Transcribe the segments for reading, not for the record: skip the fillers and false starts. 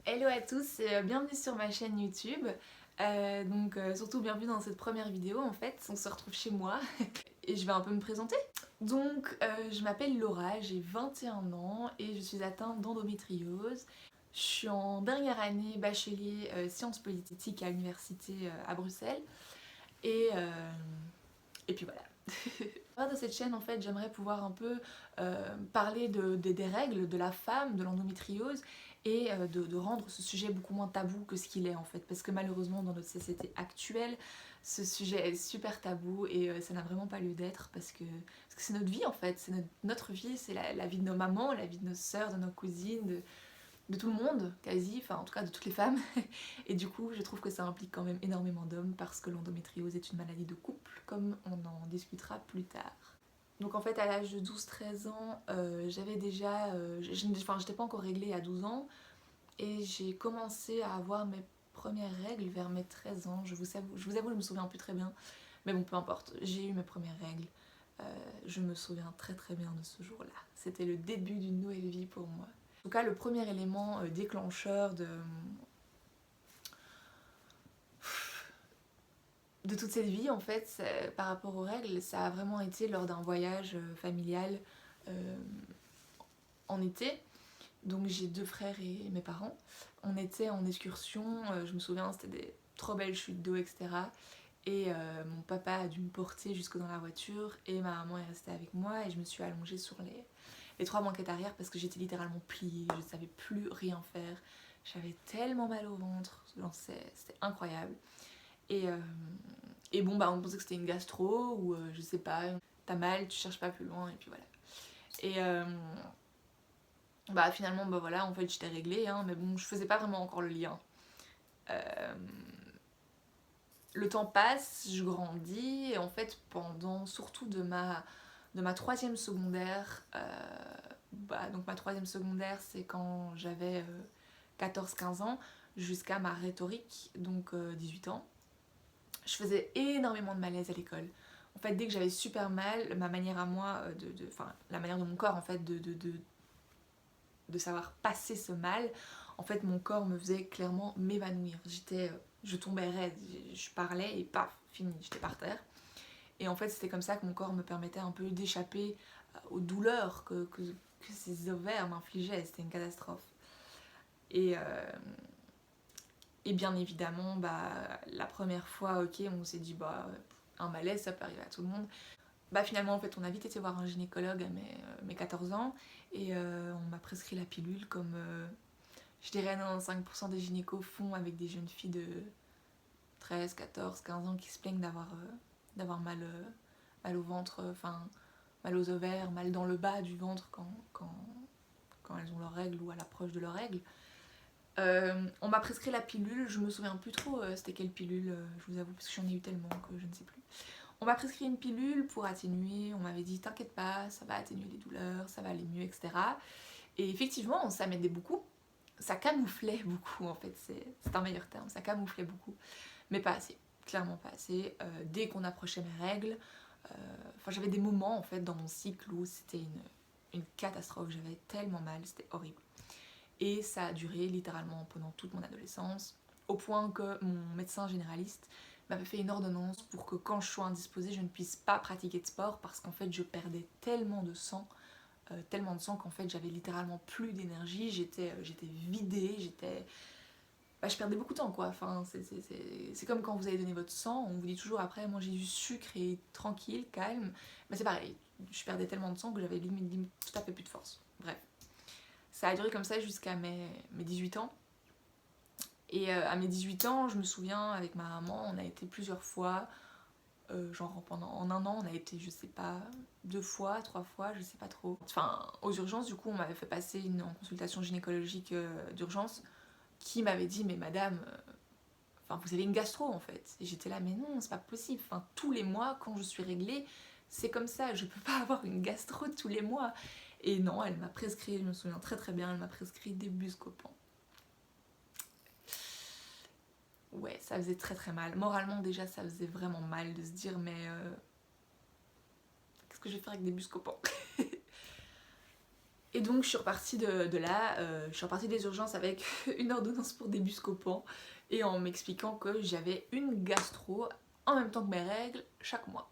Hello à tous et bienvenue sur ma chaîne YouTube. Surtout bienvenue dans cette première vidéo en fait. On se retrouve chez moi et je vais un peu me présenter. Je m'appelle Laura, j'ai 21 ans et je suis atteinte d'endométriose. Je suis en dernière année bachelier sciences politiques à l'université à Bruxelles et, euh, et puis voilà. À travers de cette chaîne en fait j'aimerais pouvoir un peu parler des règles de la femme, de l'endométriose et de rendre ce sujet beaucoup moins tabou que ce qu'il est en fait parce que malheureusement dans notre société actuelle ce sujet est super tabou et ça n'a vraiment pas lieu d'être parce que c'est notre vie en fait, c'est notre vie, c'est la vie de nos mamans, la vie de nos sœurs, de nos cousines, de tout le monde quasi, enfin en tout cas de toutes les femmes et du coup je trouve que ça implique quand même énormément d'hommes parce que l'endométriose est une maladie de couple comme on en discutera plus tard. Donc en fait à l'âge de 12-13 ans, j'avais déjà, j'étais pas encore réglée à 12 ans et j'ai commencé à avoir mes premières règles vers mes 13 ans. Je vous avoue, je me souviens plus très bien, mais bon peu importe, j'ai eu mes premières règles. Je me souviens très très bien de ce jour-là. C'était le début d'une nouvelle vie pour moi. En tout cas, le premier élément déclencheur de toute cette vie, en fait, par rapport aux règles, ça a vraiment été lors d'un voyage familial euh, en été. Donc j'ai deux frères et mes parents. On était en excursion, je me souviens, c'était des trop belles chutes d'eau, etc. Et mon papa a dû me porter jusque dans la voiture et ma maman est restée avec moi et je me suis allongée sur les trois banquettes arrière parce que j'étais littéralement pliée, je ne savais plus rien faire. J'avais tellement mal au ventre, c'était incroyable. Et, euh, et bon, bah on pensait que c'était une gastro ou je sais pas, t'as mal, tu cherches pas plus loin et puis voilà. Et bah finalement, bah voilà, en fait j'étais réglée, hein, mais bon, je faisais pas vraiment encore le lien. Euh, le temps passe, je grandis et en fait pendant surtout de ma troisième secondaire, donc ma troisième secondaire c'est quand j'avais 14-15 ans jusqu'à ma rhétorique, donc 18 ans, je faisais énormément de malaise à l'école. En fait, dès que j'avais super mal, ma manière à moi, enfin la manière de mon corps en fait de savoir passer ce mal, en fait mon corps me faisait clairement m'évanouir. Je tombais raide, je parlais et paf, fini, j'étais par terre. Et en fait c'était comme ça que mon corps me permettait un peu d'échapper aux douleurs que ces ovaires m'infligeaient, c'était une catastrophe. Et, euh, et bien évidemment, bah, la première fois, ok, on s'est dit, bah, un malaise, ça peut arriver à tout le monde. Bah finalement, en fait, on a vite été voir un gynécologue à mes 14 ans et on m'a prescrit la pilule comme je dirais 95% des gynécos font avec des jeunes filles de 13, 14, 15 ans qui se plaignent d'avoir mal, mal au ventre, enfin mal aux ovaires, mal dans le bas du ventre quand elles ont leurs règles ou à l'approche de leurs règles. On m'a prescrit la pilule, je me souviens plus trop c'était quelle pilule, je vous avoue, parce que j'en ai eu tellement que je ne sais plus. On m'a prescrit une pilule pour atténuer, on m'avait dit t'inquiète pas, ça va atténuer les douleurs, ça va aller mieux, etc. Et effectivement, ça m'aidait beaucoup. Ça camouflait beaucoup en fait, c'est un meilleur terme, ça camouflait beaucoup. Mais pas assez, clairement pas assez. Dès qu'on approchait mes règles, j'avais des moments en fait dans mon cycle où c'était une catastrophe, j'avais tellement mal, c'était horrible. Et ça a duré littéralement pendant toute mon adolescence, au point que mon médecin généraliste m'avait fait une ordonnance pour que quand je sois indisposée, je ne puisse pas pratiquer de sport parce qu'en fait je perdais tellement de sang qu'en fait j'avais littéralement plus d'énergie, j'étais vidée, je perdais beaucoup de temps quoi. Enfin, c'est comme quand vous avez donné votre sang, on vous dit toujours après manger du sucre et tranquille, calme, mais c'est pareil, je perdais tellement de sang que j'avais limite tout à fait plus de force. Bref. Ça a duré comme ça jusqu'à mes 18 ans. Et à mes 18 ans, je me souviens, avec ma maman, on a été plusieurs fois, genre en un an, on a été, je sais pas, deux fois, trois fois, je sais pas trop. Enfin, aux urgences, du coup, on m'avait fait passer en consultation gynécologique d'urgence, qui m'avait dit, mais madame, enfin, vous avez une gastro en fait. Et j'étais là, mais non, c'est pas possible. Enfin, tous les mois, quand je suis réglée, c'est comme ça, je peux pas avoir une gastro tous les mois. Et non, elle m'a prescrit, je me souviens très très bien, elle m'a prescrit des Buscopan. Ouais, ça faisait très très mal. Moralement déjà, ça faisait vraiment mal de se dire, mais qu'est-ce que je vais faire avec des Buscopan? Et donc je suis repartie de là, je suis repartie des urgences avec une ordonnance pour des Buscopan et en m'expliquant que j'avais une gastro en même temps que mes règles chaque mois.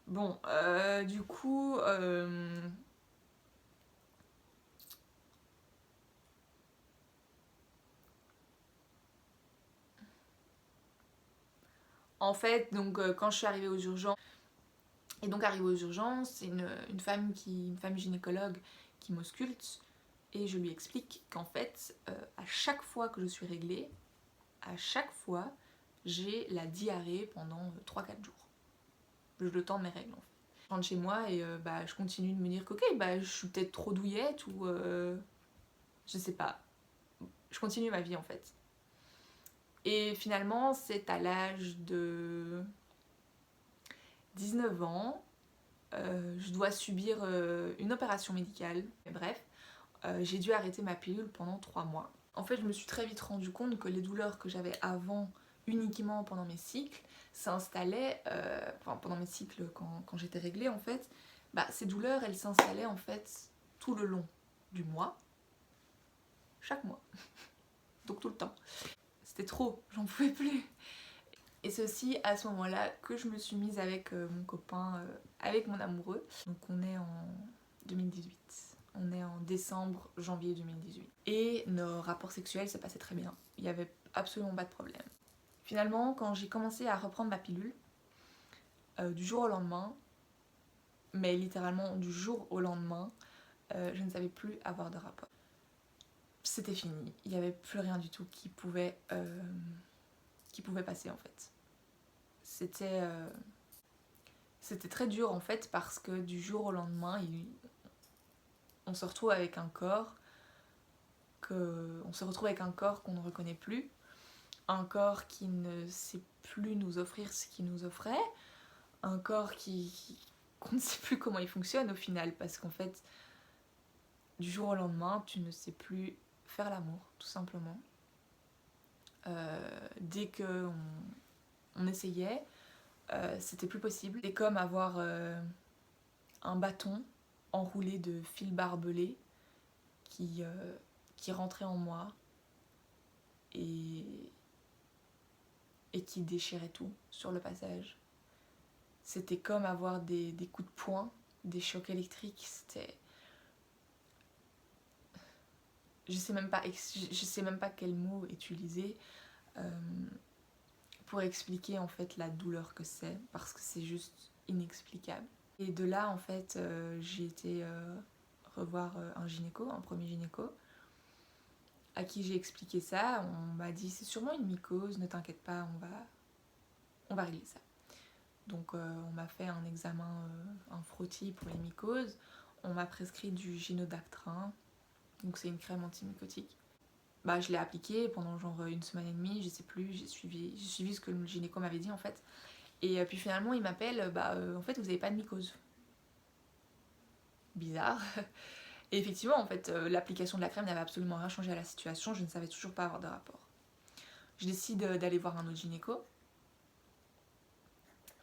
Bon, du coup, en fait, donc quand je suis arrivée aux urgences, et donc arrivée aux urgences, c'est une femme gynécologue qui m'ausculte et je lui explique qu'en fait, à chaque fois que je suis réglée, à chaque fois, j'ai la diarrhée pendant 3-4 jours. Le temps de mes règles en fait. Je rentre chez moi et bah, je continue de me dire que ok, bah, je suis peut-être trop douillette ou je sais pas. Je continue ma vie en fait. Et finalement, c'est à l'âge de 19 ans, je dois subir une opération médicale. Bref, j'ai dû arrêter ma pilule pendant 3 mois. En fait, je me suis très vite rendu compte que les douleurs que j'avais avant uniquement pendant mes cycles s'installaient, enfin pendant mes cycles quand j'étais réglée en fait, bah, ces douleurs elles s'installaient en fait tout le long du mois, chaque mois, donc tout le temps. C'était trop, j'en pouvais plus. Et c'est aussi à ce moment-là que je me suis mise avec mon copain, avec mon amoureux. Donc on est en 2018. On est en décembre, janvier 2018. Et nos rapports sexuels se passaient très bien. Il n'y avait absolument pas de problème. Finalement, quand j'ai commencé à reprendre ma pilule, du jour au lendemain, mais littéralement du jour au lendemain, je ne savais plus avoir de rapport. C'était fini. Il n'y avait plus rien du tout qui pouvait passer en fait. C'était très dur en fait parce que du jour au lendemain, on se retrouve avec un corps qu'on ne reconnaît plus, un corps qui ne sait plus nous offrir ce qu'il nous offrait, un corps qu'on ne sait plus comment il fonctionne au final, parce qu'en fait, du jour au lendemain, tu ne sais plus faire l'amour, tout simplement. Dès qu'on on essayait, c'était plus possible. C'est comme avoir un bâton enroulé de fils barbelés qui rentrait en moi et qui déchirait tout sur le passage. C'était comme avoir des coups de poing, des chocs électriques. C'était... Je sais même pas quel mot utiliser pour expliquer en fait la douleur que c'est, parce que c'est juste inexplicable. Et de là en fait j'ai été revoir un premier gynéco, à qui j'ai expliqué ça. On m'a dit c'est sûrement une mycose, ne t'inquiète pas, on va régler ça. Donc on m'a fait un examen, un frottis pour les mycoses. On m'a prescrit du Gyno-Bactrim, donc c'est une crème antimycotique. Bah, je l'ai appliquée pendant genre une semaine et demie, je sais plus, j'ai suivi ce que le gynéco m'avait dit en fait. Et puis finalement il m'appelle, en fait vous avez pas de mycose. Bizarre. Et effectivement en fait l'application de la crème n'avait absolument rien changé à la situation, je ne savais toujours pas avoir de rapport. Je décide d'aller voir un autre gynéco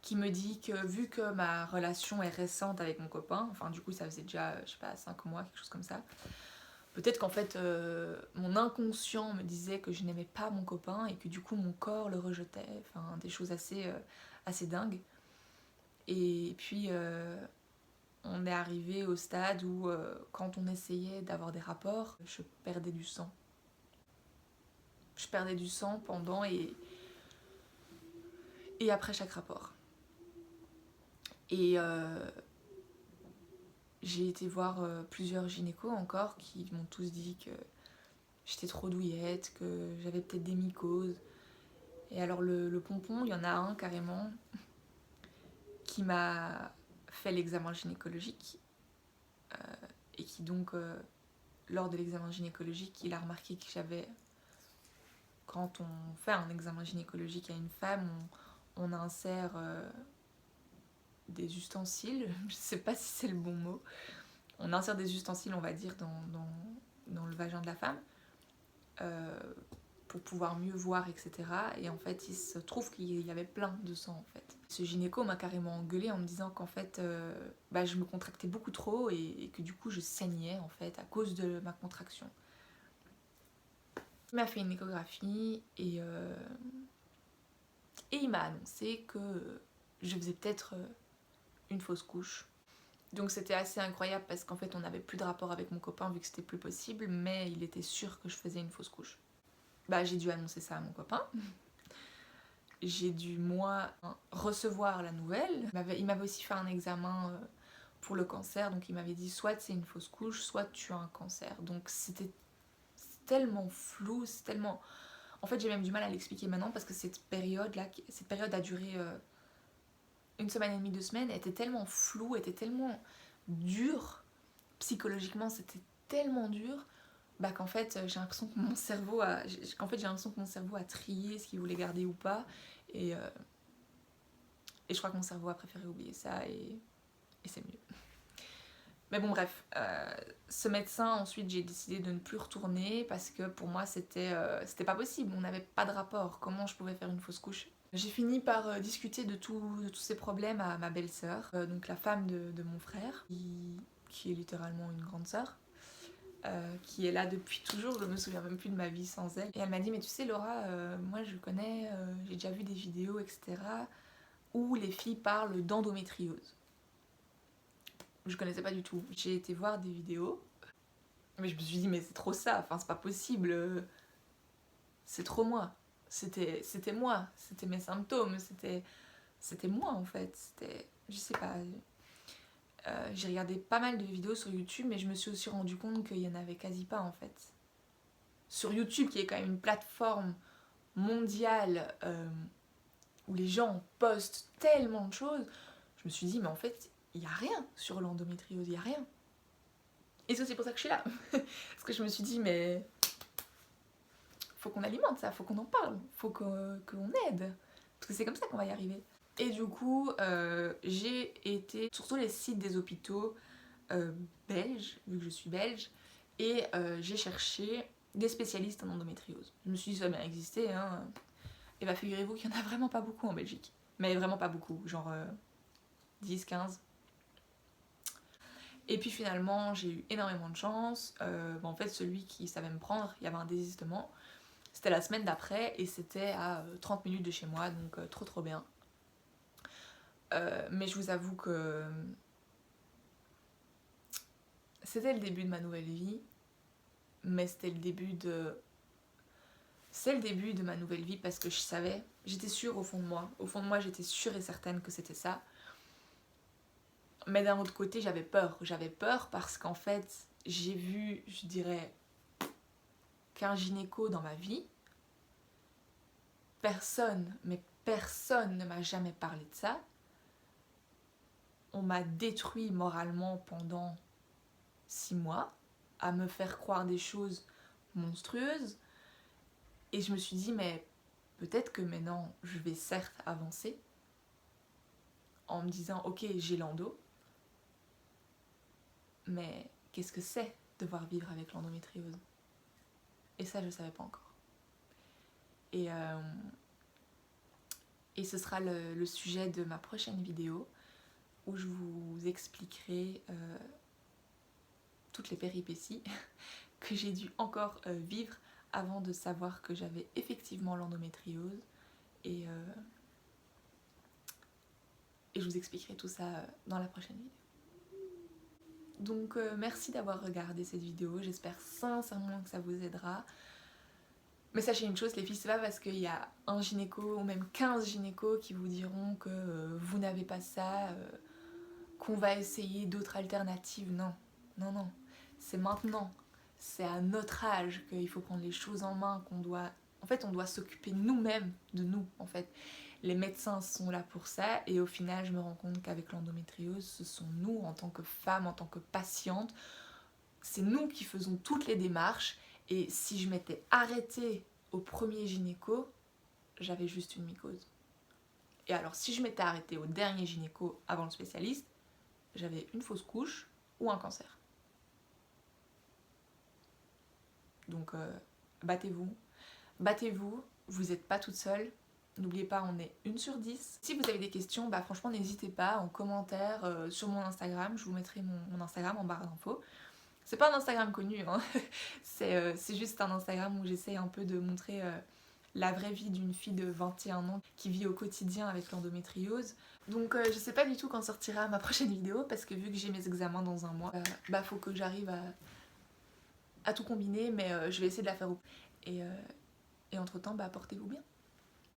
qui me dit que vu que ma relation est récente avec mon copain, enfin du coup ça faisait déjà, je sais pas, 5 mois, quelque chose comme ça, peut-être qu'en fait mon inconscient me disait que je n'aimais pas mon copain et que du coup mon corps le rejetait, enfin des choses assez dingues. Et puis on est arrivé au stade où quand on essayait d'avoir des rapports, je perdais du sang. Je perdais du sang pendant et après chaque rapport. Et j'ai été voir plusieurs gynécos encore qui m'ont tous dit que j'étais trop douillette, que j'avais peut-être des mycoses. Et alors le pompon, il y en a un carrément qui m'a fait l'examen gynécologique et qui donc, lors de l'examen gynécologique, il a remarqué que j'avais, quand on fait un examen gynécologique à une femme, on insère des ustensiles, je sais pas si c'est le bon mot, on insère des ustensiles on va dire dans le vagin de la femme pour pouvoir mieux voir, etc. Et en fait, il se trouve qu'il y avait plein de sang en fait. Ce gynéco m'a carrément engueulée en me disant qu'en fait, je me contractais beaucoup trop et que du coup je saignais en fait à cause de ma contraction. Il m'a fait une échographie et il m'a annoncé que je faisais peut-être une fausse couche. Donc c'était assez incroyable parce qu'en fait on n'avait plus de rapport avec mon copain vu que c'était plus possible, mais il était sûr que je faisais une fausse couche. J'ai dû annoncer ça à mon copain. J'ai dû moi recevoir la nouvelle. Il m'avait aussi fait un examen pour le cancer, donc il m'avait dit soit c'est une fausse couche, soit tu as un cancer. Donc c'était tellement flou, c'est tellement... En fait j'ai même du mal à l'expliquer maintenant parce que cette période a duré une semaine et demie, 2 semaines, était tellement floue, était tellement dure, psychologiquement c'était tellement dur, qu'en fait j'ai l'impression que mon cerveau a trié ce qu'il voulait garder ou pas, et je crois que mon cerveau a préféré oublier ça, et c'est mieux. Mais bon bref, ce médecin, ensuite j'ai décidé de ne plus retourner parce que pour moi c'était pas possible, on n'avait pas de rapport, comment je pouvais faire une fausse couche? J'ai fini par discuter de tous ces problèmes à ma belle-sœur, donc la femme de mon frère, qui est littéralement une grande sœur, qui est là depuis toujours, je me souviens même plus de ma vie sans elle. Et elle m'a dit, mais tu sais Laura, moi je connais, j'ai déjà vu des vidéos, etc., où les filles parlent d'endométriose. Je connaissais pas du tout. J'ai été voir des vidéos, mais je me suis dit, mais c'est trop ça, enfin c'est pas possible, c'est trop moi. C'était moi, c'était mes symptômes, c'était moi en fait, je sais pas. J'ai regardé pas mal de vidéos sur YouTube, mais je me suis aussi rendu compte qu'il y en avait quasi pas en fait. Sur YouTube, qui est quand même une plateforme mondiale où les gens postent tellement de choses, je me suis dit, mais en fait, il n'y a rien sur l'endométriose, il n'y a rien. Et c'est aussi pour ça que je suis là. Parce que je me suis dit, mais faut qu'on alimente ça, faut qu'on en parle, faut qu'on aide. Parce que c'est comme ça qu'on va y arriver. Et du coup, j'ai été sur tous les sites des hôpitaux belges, vu que je suis belge, et j'ai cherché des spécialistes en endométriose. Je me suis dit, ça a bien existé, hein. Et figurez-vous qu'il n'y en a vraiment pas beaucoup en Belgique. Mais vraiment pas beaucoup, genre 10, 15. Et puis finalement, j'ai eu énormément de chance. En fait, celui qui savait me prendre, il y avait un désistement. C'était la semaine d'après et c'était à 30 minutes de chez moi, donc trop bien. Mais je vous avoue que c'était le début de ma nouvelle vie, mais c'est le début de ma nouvelle vie parce que je savais, j'étais sûre au fond de moi j'étais sûre et certaine que c'était ça. Mais d'un autre côté j'avais peur parce qu'en fait j'ai vu, je dirais, qu'un gynéco dans ma vie. Personne ne m'a jamais parlé de ça. On m'a détruit moralement pendant 6 mois à me faire croire des choses monstrueuses. Et je me suis dit, mais peut-être que maintenant je vais certes avancer en me disant, ok, j'ai l'endo, mais qu'est-ce que c'est devoir vivre avec l'endométriose? Et ça, je ne savais pas encore. Et ce sera le sujet de ma prochaine vidéo où je vous expliquerai toutes les péripéties que j'ai dû encore vivre avant de savoir que j'avais effectivement l'endométriose. Et je vous expliquerai tout ça dans la prochaine vidéo. Donc merci d'avoir regardé cette vidéo, j'espère sincèrement que ça vous aidera. Mais sachez une chose les filles, c'est pas parce qu'il y a un gynéco ou même 15 gynécos qui vous diront que vous n'avez pas ça, qu'on va essayer d'autres alternatives. Non, non, non. C'est maintenant, c'est à notre âge qu'il faut prendre les choses en main, qu'on doit... En fait, on doit s'occuper nous-mêmes de nous, en fait. Les médecins sont là pour ça et au final, je me rends compte qu'avec l'endométriose, ce sont nous, en tant que femmes, en tant que patientes, c'est nous qui faisons toutes les démarches. Et si je m'étais arrêtée au premier gynéco, j'avais juste une mycose. Et alors, si je m'étais arrêtée au dernier gynéco avant le spécialiste, j'avais une fausse couche ou un cancer. Donc, battez-vous. battez-vous, vous n'êtes pas toute seule. N'oubliez pas, on est 1/10. Si vous avez des questions, bah franchement n'hésitez pas en commentaire sur mon Instagram, je vous mettrai mon Instagram en barre d'infos. C'est pas un Instagram connu, hein. C'est juste un Instagram où j'essaie un peu de montrer la vraie vie d'une fille de 21 ans qui vit au quotidien avec l'endométriose. Donc je sais pas du tout quand sortira ma prochaine vidéo parce que vu que j'ai mes examens dans un mois, bah faut que j'arrive à tout combiner, mais je vais essayer de la faire au... Et entre temps, bah portez-vous bien.